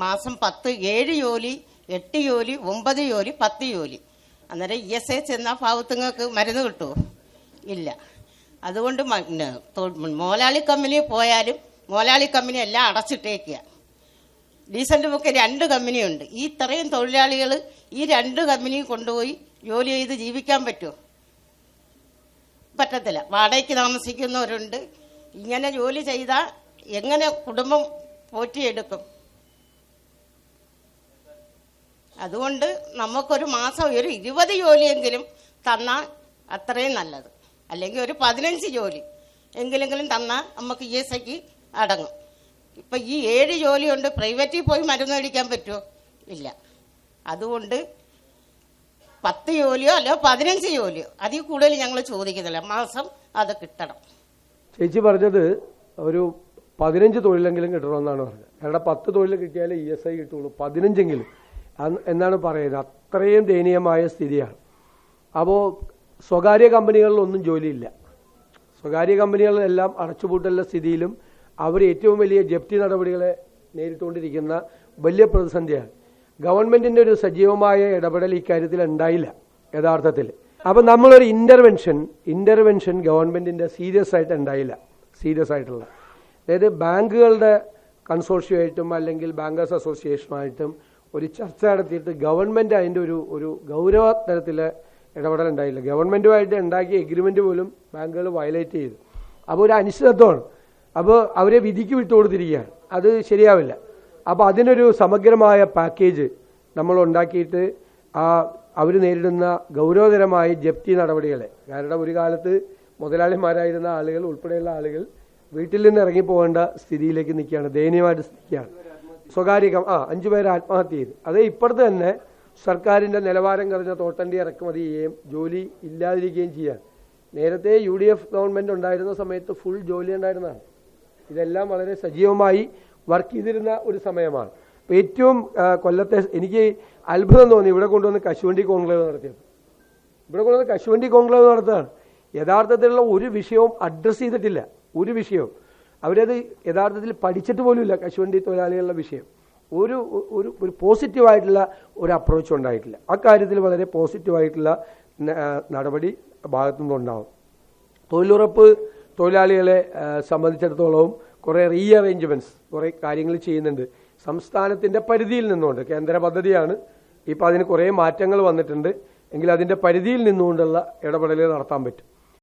മാസം 10 7 ജോലി 8 ജോലി 9 ജോലി 10 ജോലി. അന്നേരം ESI ചെന്നാൽ പാവത്തുങ്ങൾക്ക് മരുന്ന് കിട്ടുമോ? ഇല്ല. അതുകൊണ്ട് മോലാളി കമ്പനി പോയാലും മോലാളി കമ്പനി എല്ലാം അടച്ചിട്ടേക്കുക. Decent book 2 കമ്പനിയുണ്ട്. ഈ ഇത്രയും തൊഴിലാളികൾ ഈ 2 കമ്പനി കൊണ്ടുപോയി ജോലി ചെയ്ത് ജീവിക്കാൻ പറ്റുമോ? പറ്റത്തില്ല. വാടകയ്ക്ക് താമസിക്കുന്നവരുണ്ട്. ഇങ്ങനെ ജോലി ചെയ്താൽ എങ്ങനെ കുടുംബം പോറ്റിയെടുക്കും? അതുകൊണ്ട് നമുക്കൊരു മാസം ഒരു 20 ജോലിയെങ്കിലും തന്നാൽ അത്രയും നല്ലത്. അല്ലെങ്കിൽ ഒരു 15 ജോലി എങ്കിലെങ്കിലും തന്നാൽ നമുക്ക് ESIക്ക് അടങ്ങും. ഇപ്പം ഈ 7 ജോലി കൊണ്ട് പ്രൈവറ്റിൽ പോയി മരുന്ന് മേടിക്കാൻ പറ്റുമോ? ഇല്ല. അതുകൊണ്ട് 10 ജോലിയോ അല്ലോ 15 ജോലിയോ അതിൽ കൂടുതൽ ഞങ്ങൾ ചോദിക്കുന്നില്ല. മാസം അത് കിട്ടണം. ചേച്ചി പറഞ്ഞത് ഒരു 15 തൊഴിലെങ്കിലും കിട്ടണമെന്നാണ് പറഞ്ഞത്. കാരണം 10 തൊഴിൽ കിട്ടിയാലേ ESI കിട്ടുള്ളൂ, 15എങ്കിലും എന്നാണ് പറയുന്നത്. അത്രയും ദയനീയമായ സ്ഥിതിയാണ്. അപ്പോൾ സ്വകാര്യ കമ്പനികളിലൊന്നും ജോലിയില്ല. സ്വകാര്യ കമ്പനികളെല്ലാം അടച്ചുപൂട്ടലുള്ള സ്ഥിതിയിലും അവർ ഏറ്റവും വലിയ ജപ്തി നടപടികളെ നേരിട്ടുകൊണ്ടിരിക്കുന്ന വലിയ പ്രതിസന്ധിയാണ്. ഗവൺമെൻറ്റിൻ്റെ ഒരു സജീവമായ ഇടപെടൽ ഇക്കാര്യത്തിൽ ഉണ്ടായില്ല യഥാർത്ഥത്തിൽ. അപ്പം നമ്മളൊരു ഇൻ്റർവെൻഷൻ ഗവൺമെൻറ്റിൻ്റെ സീരിയസ് ആയിട്ട് ഉണ്ടായില്ല. സീരിയസ് ആയിട്ടുള്ള, അതായത് ബാങ്കുകളുടെ കൺസോർഷ്യമായിട്ടും അല്ലെങ്കിൽ ബാങ്കേഴ്സ് അസോസിയേഷനുമായിട്ടും ഒരു ചർച്ച നടത്തിയിട്ട് ഗവൺമെൻറ് അതിൻ്റെ ഒരു ഗൗരവ തരത്തിൽ ഇടപെടൽ ഉണ്ടായില്ല. ഗവൺമെൻറ്റുമായിട്ട് ഉണ്ടാക്കിയ എഗ്രിമെൻ്റ് പോലും ബാങ്കുകൾ വയലേറ്റ് ചെയ്തു. അപ്പോൾ ഒരു അനിശ്ചിതത്വമാണ്. അപ്പോൾ അവരെ വിധിക്ക് വിട്ടുകൊടുത്തിരിക്കുകയാണ്. അത് ശരിയാവില്ല. അപ്പോൾ അതിനൊരു സമഗ്രമായ പാക്കേജ് നമ്മൾ ഉണ്ടാക്കിയിട്ട് അവർ നേരിടുന്ന ഗൗരവതരമായ ജപ്തി നടപടികളെ, കാരണം ഒരു കാലത്ത് മുതലാളിമാരായിരുന്ന ആളുകൾ ഉൾപ്പെടെയുള്ള ആളുകൾ വീട്ടിൽ നിന്ന് ഇറങ്ങിപ്പോകേണ്ട സ്ഥിതിയിലേക്ക് നിൽക്കുകയാണ്, ദയനീയമായിട്ട് നിൽക്കുകയാണ്. സ്വകാര്യ 5 പേര് ആത്മഹത്യ ചെയ്തു. അത് ഇപ്പോഴത്തെ തന്നെ സർക്കാരിൻ്റെ നിലവാരം കുറഞ്ഞ തോട്ടണ്ടി ഇറക്കുമതി ചെയ്യുകയും ജോലി ഇല്ലാതിരിക്കുകയും ചെയ്യാൻ. നേരത്തെ UDF ഗവൺമെൻറ് ഉണ്ടായിരുന്ന സമയത്ത് ഫുൾ ജോലി ഉണ്ടായിരുന്നതാണ്. ഇതെല്ലാം വളരെ സജീവമായി വർക്ക് ചെയ്തിരുന്ന ഒരു സമയമാണ്. അപ്പോൾ ഏറ്റവും കൊല്ലത്തെ എനിക്ക് അത്ഭുതം തോന്നി ഇവിടെ കൊണ്ടുവന്ന് കശുവണ്ടി കോൺക്ലേവ് നടത്തിയത്. ഇവിടെ കൊണ്ടുവന്ന് കശുവണ്ടി കോൺക്ലേവ് നടത്തുകയാണ്. യഥാർത്ഥത്തിലുള്ള ഒരു വിഷയവും അഡ്രസ്സ് ചെയ്തിട്ടില്ല. ഒരു വിഷയവും അവരത് യഥാർത്ഥത്തിൽ പഠിച്ചിട്ട് പോലുമില്ല. കശുവണ്ടി തൊഴിലാളികളുടെ വിഷയം ഒരു പോസിറ്റീവായിട്ടുള്ള ഒരു അപ്രോച്ച് ഉണ്ടായിട്ടില്ല. അക്കാര്യത്തിൽ വളരെ പോസിറ്റീവായിട്ടുള്ള നടപടി ഭാഗത്തുനിന്നുണ്ടാവും. തൊഴിലുറപ്പ് തൊഴിലാളികളെ സംബന്ധിച്ചിടത്തോളവും കുറേ റീഅറേഞ്ച്മെൻറ്റ്സ് കുറേ കാര്യങ്ങൾ ചെയ്യുന്നുണ്ട് സംസ്ഥാനത്തിൻ്റെ പരിധിയിൽ നിന്നുകൊണ്ട്. കേന്ദ്ര പദ്ധതിയാണ്. ഇപ്പോൾ അതിന് കുറേ മാറ്റങ്ങൾ വന്നിട്ടുണ്ട്. എങ്കിൽ അതിൻ്റെ പരിധിയിൽ നിന്നുകൊണ്ടുള്ള ഇടപെടലുകൾ നടത്താൻ പറ്റും.